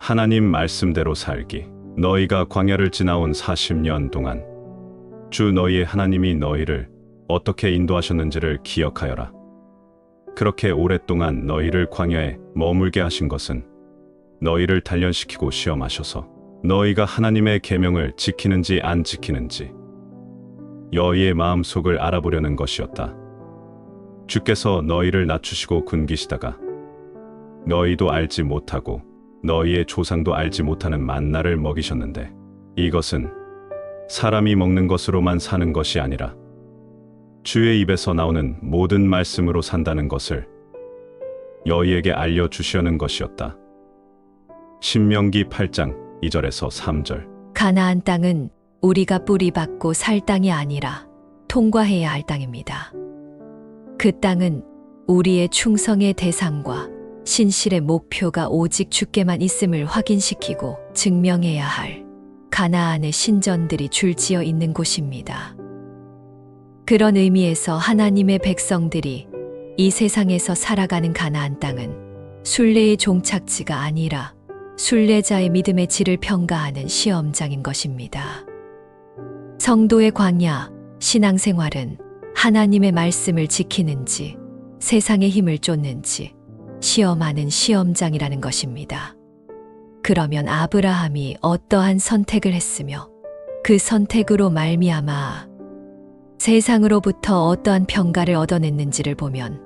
하나님 말씀대로 살기. 너희가 광야를 지나온 40년 동안 주 너희의 하나님이 너희를 어떻게 인도하셨는지를 기억하여라. 그렇게 오랫동안 너희를 광야에 머물게 하신 것은 너희를 단련시키고 시험하셔서 너희가 하나님의 계명을 지키는지 안 지키는지 너희의 마음속을 알아보려는 것이었다. 주께서 너희를 낮추시고 굶기시다가 너희도 알지 못하고 너희의 조상도 알지 못하는 만나를 먹이셨는데 이것은 사람이 먹는 것으로만 사는 것이 아니라 주의 입에서 나오는 모든 말씀으로 산다는 것을 너희에게 알려주시려는 것이었다. 신명기 8장 2절에서 3절. 가나안 땅은 우리가 뿌리박고 살 땅이 아니라 통과해야 할 땅입니다. 그 땅은 우리의 충성의 대상과 신실의 목표가 오직 주께만 있음을 확인시키고 증명해야 할 가나안의 신전들이 줄지어 있는 곳입니다. 그런 의미에서 하나님의 백성들이 이 세상에서 살아가는 가나안 땅은 순례의 종착지가 아니라 순례자의 믿음의 질을 평가하는 시험장인 것입니다. 성도의 광야, 신앙생활은 하나님의 말씀을 지키는지 세상의 힘을 쫓는지 시험하는 시험장이라는 것입니다. 그러면 아브라함이 어떠한 선택을 했으며 그 선택으로 말미암아 세상으로부터 어떠한 평가를 얻어냈는지를 보면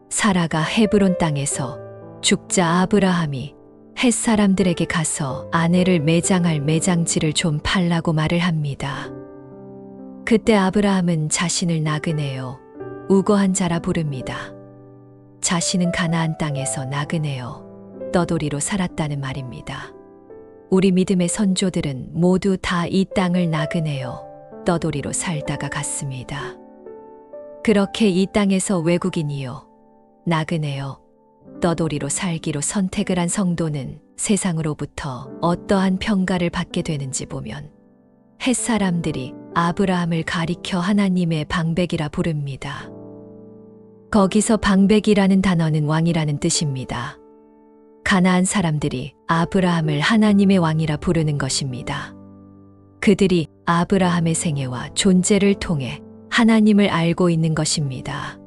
사라가 헤브론 땅에서 죽자 아브라함이 햇사람들에게 가서 아내를 매장할 매장지를 좀 팔라고 말을 합니다. 그때 아브라함은 자신을 나그네요, 우거한 자라 부릅니다. 자신은 가나안 땅에서 나그네요, 떠돌이로 살았다는 말입니다. 우리 믿음의 선조들은 모두 다 이 땅을 나그네요, 떠돌이로 살다가 갔습니다. 그렇게 이 땅에서 외국인이요, 나그네요, 떠돌이로 살기로 선택을 한 성도는 세상으로부터 어떠한 평가를 받게 되는지 보면 햇사람들이 아브라함을 가리켜 하나님의 방백이라 부릅니다. 거기서 방백이라는 단어는 왕이라는 뜻입니다. 가나안 사람들이 아브라함을 하나님의 왕이라 부르는 것입니다. 그들이 아브라함의 생애와 존재를 통해 하나님을 알고 있는 것입니다.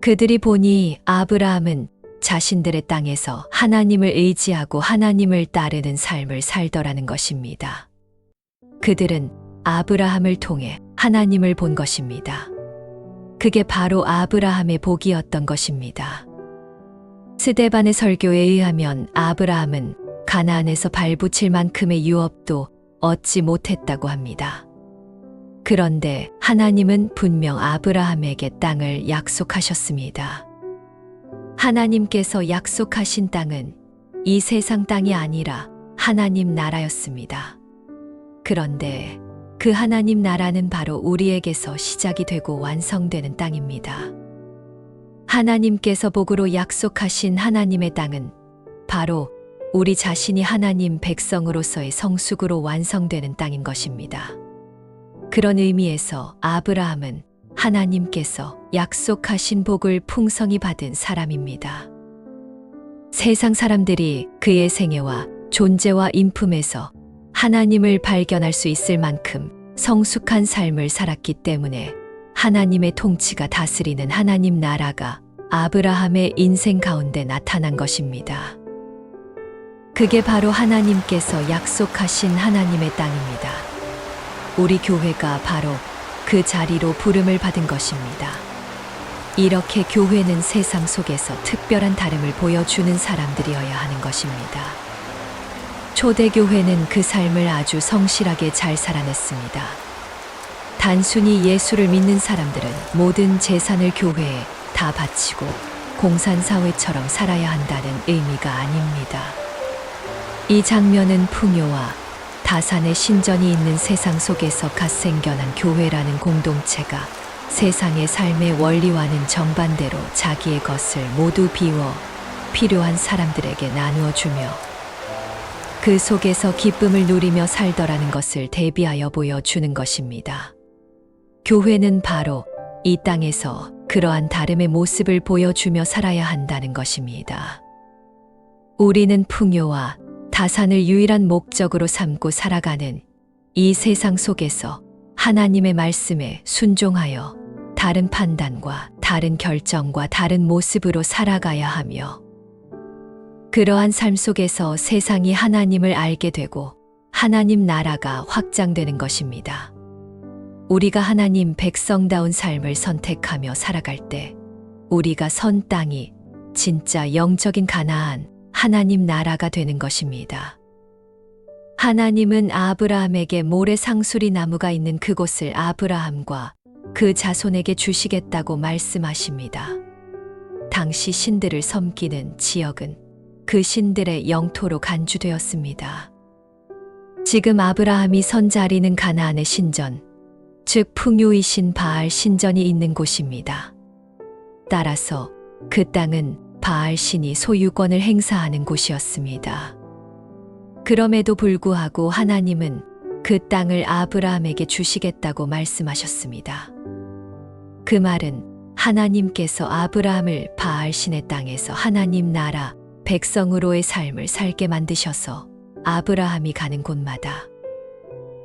그들이 보니 아브라함은 자신들의 땅에서 하나님을 의지하고 하나님을 따르는 삶을 살더라는 것입니다. 그들은 아브라함을 통해 하나님을 본 것입니다. 그게 바로 아브라함의 복이었던 것입니다. 스데반의 설교에 의하면 아브라함은 가나안에서 발붙일 만큼의 유업도 얻지 못했다고 합니다. 그런데 하나님은 분명 아브라함에게 땅을 약속하셨습니다. 하나님께서 약속하신 땅은 이 세상 땅이 아니라 하나님 나라였습니다. 그런데 그 하나님 나라는 바로 우리에게서 시작이 되고 완성되는 땅입니다. 하나님께서 복으로 약속하신 하나님의 땅은 바로 우리 자신이 하나님 백성으로서의 성숙으로 완성되는 땅인 것입니다. 그런 의미에서 아브라함은 하나님께서 약속하신 복을 풍성히 받은 사람입니다. 세상 사람들이 그의 생애와 존재와 인품에서 하나님을 발견할 수 있을 만큼 성숙한 삶을 살았기 때문에 하나님의 통치가 다스리는 하나님 나라가 아브라함의 인생 가운데 나타난 것입니다. 그게 바로 하나님께서 약속하신 하나님의 땅입니다. 우리 교회가 바로 그 자리로 부름을 받은 것입니다. 이렇게 교회는 세상 속에서 특별한 다름을 보여주는 사람들이어야 하는 것입니다. 초대교회는 그 삶을 아주 성실하게 잘 살아냈습니다. 단순히 예수를 믿는 사람들은 모든 재산을 교회에 다 바치고 공산사회처럼 살아야 한다는 의미가 아닙니다. 이 장면은 풍요와 다산의 신전이 있는 세상 속에서 갓 생겨난 교회라는 공동체가 세상의 삶의 원리와는 정반대로 자기의 것을 모두 비워 필요한 사람들에게 나누어 주며 그 속에서 기쁨을 누리며 살더라는 것을 대비하여 보여주는 것입니다. 교회는 바로 이 땅에서 그러한 다름의 모습을 보여주며 살아야 한다는 것입니다. 우리는 풍요와 다산을 유일한 목적으로 삼고 살아가는 이 세상 속에서 하나님의 말씀에 순종하여 다른 판단과 다른 결정과 다른 모습으로 살아가야 하며, 그러한 삶 속에서 세상이 하나님을 알게 되고 하나님 나라가 확장되는 것입니다. 우리가 하나님 백성다운 삶을 선택하며 살아갈 때 우리가 선 땅이 진짜 영적인 가나안 하나님 나라가 되는 것입니다. 하나님은 아브라함에게 모래 상수리 나무가 있는 그곳을 아브라함과 그 자손에게 주시겠다고 말씀하십니다. 당시 신들을 섬기는 지역은 그 신들의 영토로 간주되었습니다. 지금 아브라함이 선 자리는 가나안의 신전, 즉 풍요이신 바알 신전이 있는 곳입니다. 따라서 그 땅은 바알 신이 소유권을 행사하는 곳이었습니다. 그럼에도 불구하고 하나님은 그 땅을 아브라함에게 주시겠다고 말씀하셨습니다. 그 말은 하나님께서 아브라함을 바알 신의 땅에서 하나님 나라 백성으로의 삶을 살게 만드셔서 아브라함이 가는 곳마다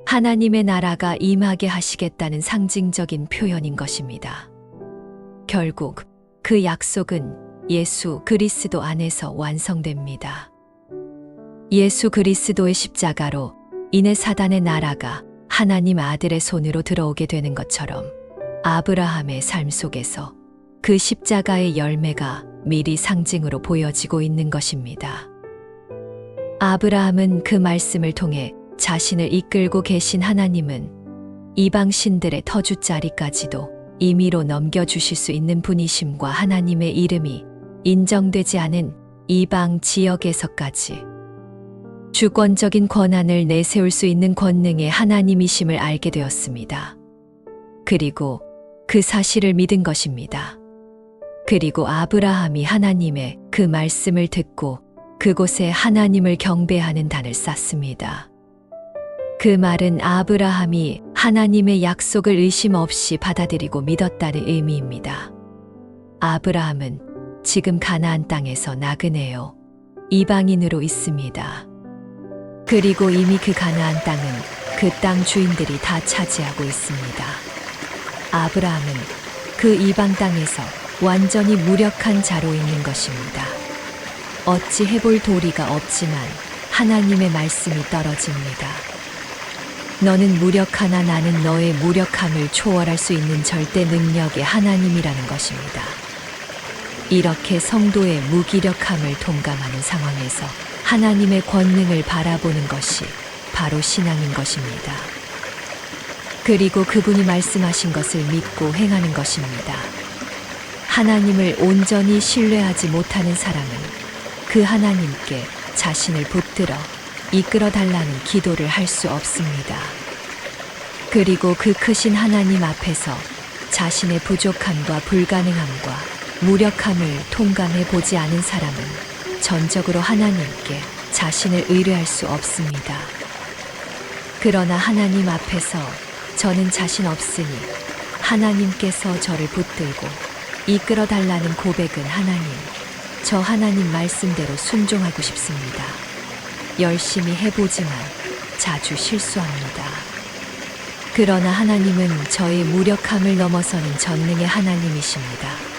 하나님의 나라가 임하게 하시겠다는 상징적인 표현인 것입니다. 결국 그 약속은 예수 그리스도 안에서 완성됩니다. 예수 그리스도의 십자가로 인해 사단의 나라가 하나님 아들의 손으로 들어오게 되는 것처럼 아브라함의 삶 속에서 그 십자가의 열매가 미리 상징으로 보여지고 있는 것입니다. 아브라함은 그 말씀을 통해 자신을 이끌고 계신 하나님은 이방 신들의 터줏자리까지도 임의로 넘겨주실 수 있는 분이심과 하나님의 이름이 인정되지 않은 이방 지역에서까지 주권적인 권한을 내세울 수 있는 권능의 하나님이심을 알게 되었습니다. 그리고 그 사실을 믿은 것입니다. 그리고 아브라함이 하나님의 그 말씀을 듣고 그곳에 하나님을 경배하는 단을 쌓습니다. 그 말은 아브라함이 하나님의 약속을 의심 없이 받아들이고 믿었다는 의미입니다. 아브라함은 지금 가나안 땅에서 나그네요 이방인으로 있습니다. 그리고 이미 그 가나안 땅은 그 땅 주인들이 다 차지하고 있습니다. 아브라함은 그 이방 땅에서 완전히 무력한 자로 있는 것입니다. 어찌 해볼 도리가 없지만 하나님의 말씀이 떨어집니다. 너는 무력하나 나는 너의 무력함을 초월할 수 있는 절대 능력의 하나님이라는 것입니다. 이렇게 성도의 무기력함을 동감하는 상황에서 하나님의 권능을 바라보는 것이 바로 신앙인 것입니다. 그리고 그분이 말씀하신 것을 믿고 행하는 것입니다. 하나님을 온전히 신뢰하지 못하는 사람은 그 하나님께 자신을 붙들어 이끌어 달라는 기도를 할 수 없습니다. 그리고 그 크신 하나님 앞에서 자신의 부족함과 불가능함과 무력함을 통감해 보지 않은 사람은 전적으로 하나님께 자신을 의뢰할 수 없습니다. 그러나 하나님 앞에서 저는 자신 없으니 하나님께서 저를 붙들고 이끌어 달라는 고백은 하나님, 저 하나님 말씀대로 순종하고 싶습니다. 열심히 해보지만 자주 실수합니다. 그러나 하나님은 저의 무력함을 넘어서는 전능의 하나님이십니다.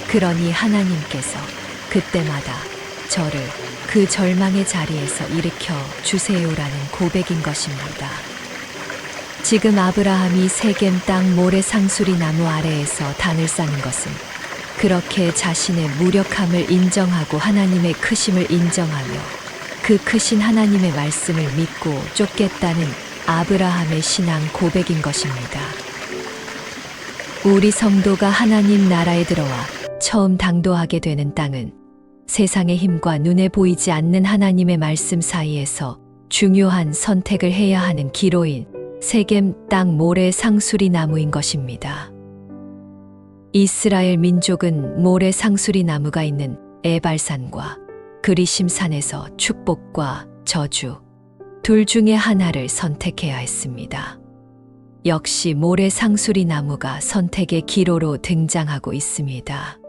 그러니 하나님께서 그때마다 저를 그 절망의 자리에서 일으켜 주세요라는 고백인 것입니다. 지금 아브라함이 세겜 땅 모래 상수리 나무 아래에서 단을 쌓는 것은 그렇게 자신의 무력함을 인정하고 하나님의 크심을 인정하며 그 크신 하나님의 말씀을 믿고 쫓겠다는 아브라함의 신앙 고백인 것입니다. 우리 성도가 하나님 나라에 들어와 처음 당도하게 되는 땅은 세상의 힘과 눈에 보이지 않는 하나님의 말씀 사이에서 중요한 선택을 해야 하는 기로인 세겜 땅 모래 상수리 나무인 것입니다. 이스라엘 민족은 모래 상수리 나무가 있는 에발산과 그리심산에서 축복과 저주 둘 중에 하나를 선택해야 했습니다. 역시 모래 상수리 나무가 선택의 기로로 등장하고 있습니다.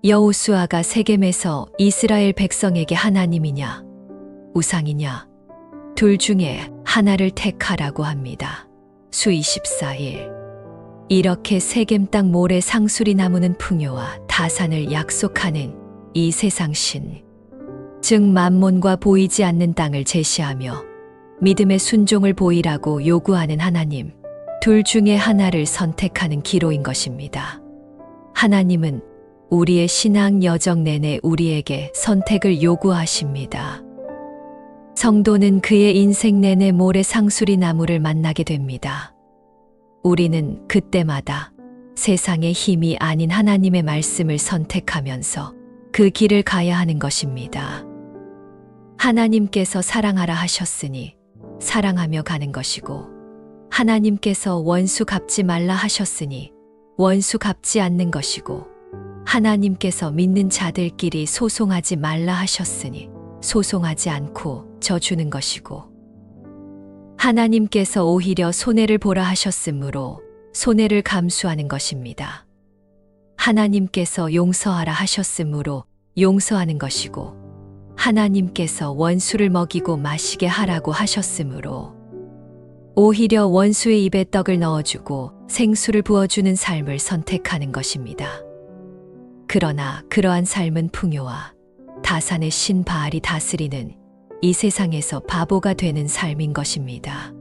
여호수아가 세겜에서 이스라엘 백성에게 하나님이냐 우상이냐? 둘 중에 하나를 택하라고 합니다. 수 24일. 이렇게 세겜 땅 모래 상수리 나무는 풍요와 다산을 약속하는 이 세상신, 즉 만몬과 보이지 않는 땅을 제시하며 믿음의 순종을 보이라고 요구하는 하나님, 둘 중에 하나를 선택하는 기로인 것입니다. 하나님은 우리의 신앙 여정 내내 우리에게 선택을 요구하십니다. 성도는 그의 인생 내내 모래 상수리 나무를 만나게 됩니다. 우리는 그때마다 세상의 힘이 아닌 하나님의 말씀을 선택하면서 그 길을 가야 하는 것입니다. 하나님께서 사랑하라 하셨으니 사랑하며 가는 것이고, 하나님께서 원수 갚지 말라 하셨으니 원수 갚지 않는 것이고, 하나님께서 믿는 자들끼리 소송하지 말라 하셨으니 소송하지 않고 져주는 것이고, 하나님께서 오히려 손해를 보라 하셨으므로 손해를 감수하는 것입니다. 하나님께서 용서하라 하셨으므로 용서하는 것이고, 하나님께서 원수를 먹이고 마시게 하라고 하셨으므로 오히려 원수의 입에 떡을 넣어주고 생수를 부어주는 삶을 선택하는 것입니다. 그러나 그러한 삶은 풍요와 다산의 신 바알이 다스리는 이 세상에서 바보가 되는 삶인 것입니다.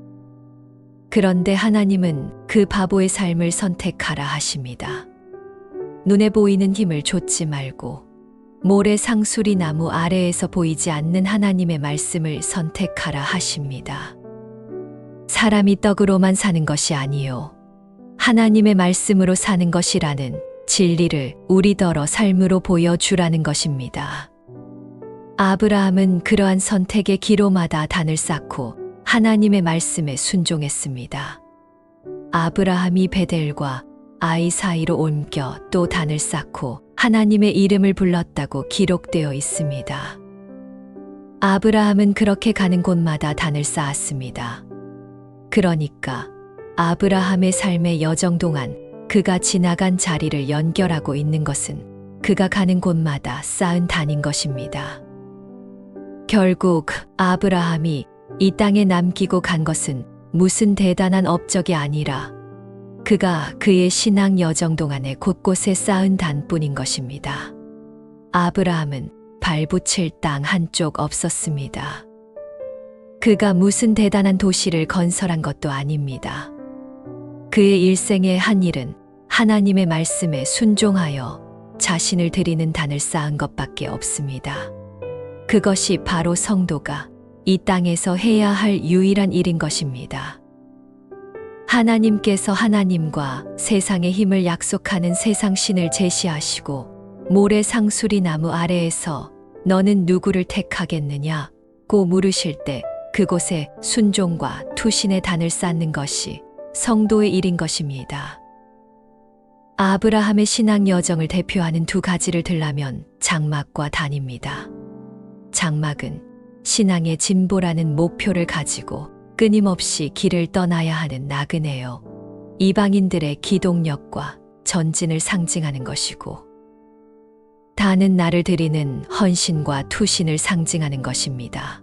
그런데 하나님은 그 바보의 삶을 선택하라 하십니다. 눈에 보이는 힘을 좇지 말고 모래 상수리 나무 아래에서 보이지 않는 하나님의 말씀을 선택하라 하십니다. 사람이 떡으로만 사는 것이 아니요 하나님의 말씀으로 사는 것이라는 진리를 우리더러 삶으로 보여주라는 것입니다. 아브라함은 그러한 선택의 기로마다 단을 쌓고 하나님의 말씀에 순종했습니다. 아브라함이 베델과 아이 사이로 옮겨 또 단을 쌓고 하나님의 이름을 불렀다고 기록되어 있습니다. 아브라함은 그렇게 가는 곳마다 단을 쌓았습니다. 그러니까 아브라함의 삶의 여정 동안 그가 지나간 자리를 연결하고 있는 것은 그가 가는 곳마다 쌓은 단인 것입니다. 결국 아브라함이 이 땅에 남기고 간 것은 무슨 대단한 업적이 아니라 그가 그의 신앙 여정 동안에 곳곳에 쌓은 단뿐인 것입니다. 아브라함은 발붙일 땅 한쪽 없었습니다. 그가 무슨 대단한 도시를 건설한 것도 아닙니다. 그의 일생의 한 일은 하나님의 말씀에 순종하여 자신을 드리는 단을 쌓은 것밖에 없습니다. 그것이 바로 성도가 이 땅에서 해야 할 유일한 일인 것입니다. 하나님께서 하나님과 세상의 힘을 약속하는 세상신을 제시하시고 모래 상수리 나무 아래에서 너는 누구를 택하겠느냐? 고 물으실 때 그곳에 순종과 투신의 단을 쌓는 것이 성도의 일인 것입니다. 아브라함의 신앙 여정을 대표하는 두 가지를 들라면 장막과 단입니다. 장막은 신앙의 진보라는 목표를 가지고 끊임없이 길을 떠나야 하는 나그네요. 이방인들의 기동력과 전진을 상징하는 것이고, 단은 나를 드리는 헌신과 투신을 상징하는 것입니다.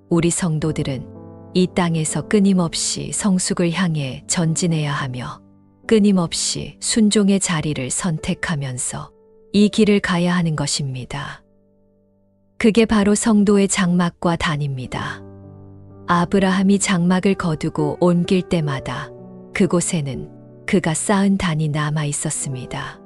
우리 성도들은 이 땅에서 끊임없이 성숙을 향해 전진해야 하며 끊임없이 순종의 자리를 선택하면서 이 길을 가야 하는 것입니다. 그게 바로 성도의 장막과 단입니다. 아브라함이 장막을 거두고 옮길 때마다 그곳에는 그가 쌓은 단이 남아 있었습니다.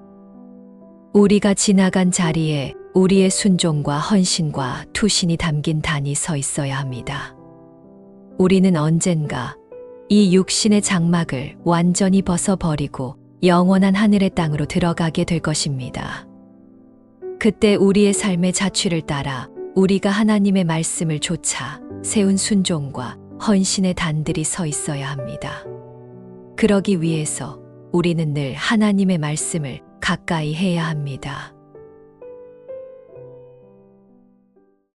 우리가 지나간 자리에 우리의 순종과 헌신과 투신이 담긴 단이 서 있어야 합니다. 우리는 언젠가 이 육신의 장막을 완전히 벗어버리고 영원한 하늘의 땅으로 들어가게 될 것입니다. 그때 우리의 삶의 자취를 따라 우리가 하나님의 말씀을 좇아 세운 순종과 헌신의 단들이 서 있어야 합니다. 그러기 위해서 우리는 늘 하나님의 말씀을 가까이 해야 합니다.